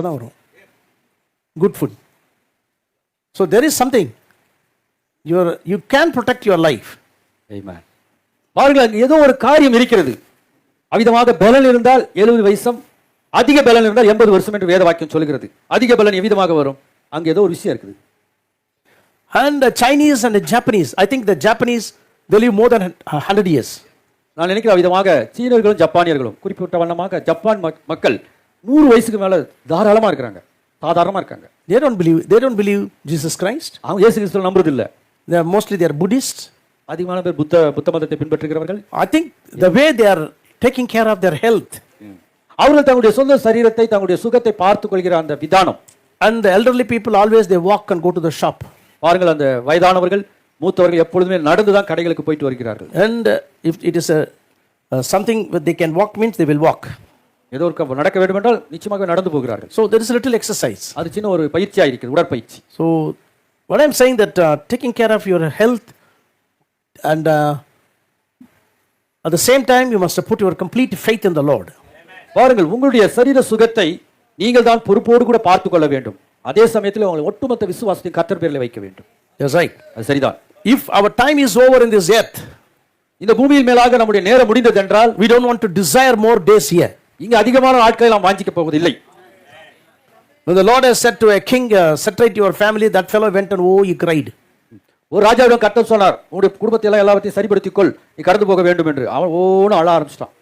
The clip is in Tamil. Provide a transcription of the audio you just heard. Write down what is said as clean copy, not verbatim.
தான் வரும். Good food. So there is something you can protect your life. Amen. பாருங்கள், அங்கே ஏதோ ஒரு காரியம் இருக்கிறது. அவிதமாக பலன் இருந்தால் 70 வயசும், அதிக பலன் இருந்தால் 80 வருஷம் என்று வேத வாக்கியம் சொல்கிறது. அதிக பலன் எவ்விதமாக வரும்? அங்கே ஏதோ ஒரு விஷயம் இருக்குது. And the Chinese and the Japanese, I think the Japanese, they live more than 100 years. நான் நினைக்கிற விதமாக சீனர்களும் ஜப்பானியர்களும் குறிப்பிட்ட வண்ணமாக ஜப்பான் மக்கள் 100 வயசுக்கு மேல தாராளமா இருக்கிறாங்க, சாதாரணமா இருக்காங்க. They don't believe Jesus Christ. அவங்க இயேசு கிறிஸ்துவை நம்புறது இல்ல. They are Buddhists. அதிகமான பேர் புத்த மதத்தை பின்பற்றுகிறவர்கள். I think the way they are taking care of their health, அவர்கள் தங்களுடைய சொந்த சரீரத்தை, தங்களுடைய சுகத்தை பார்த்துக் கொள்கிற அந்த விதானம். and the elderly people always they walk and go to the shop. பாருங்கள், அந்த வயதானவர்கள் மூத்தவர்கள் எப்பொழுதுமே நடந்து தான் கடைகளுக்கு போயிட்டு வருகிறார்கள். And if it is something that they can walk means they will walk. ஏதோ ஒரு நடக்க வேண்டும் என்றால் நிச்சயமாக நடந்து போகிறார்கள். So there is a little exercise. அது சின்ன ஒரு பயிற்சியாக இருக்கிறது, உடற்பயிற்சி. So what I am saying that taking care of your health and at the same time you must put your complete faith in the Lord. பாருங்கள், உங்களுடைய சரீர சுகத்தை நீங்கள் தான் பொறுப்போடு கூட பார்த்துக் கொள்ள வேண்டும். அதே சமயத்தில் உங்கள் ஒட்டுமொத்த விசுவாசத்தை கர்த்தர் பேரில் வைக்க வேண்டும். That's right. அது சரிதான். If our time is over in this earth, இந்த பூமியின் மேலாக நம்முடைய நேரம் முடிந்தது என்றால், we don't want to desire more days here. இங்க அதிகமான நாட்களை நாம் வாஞ்சிக்க போவதில்லை. When the Lord has said to a king, separate your family, that fellow went and he cried. ஒரு ராஜாவிடம் கர்த்தர் சொன்னார், உங்களுடைய குடும்பத்தை எல்லாவற்றையும் சரிப்படுத்திக் கொள், நீ கடந்து போக வேண்டும் என்று. அவன் ஓன்னு அழ ஆரம்பிச்சிட்டான்.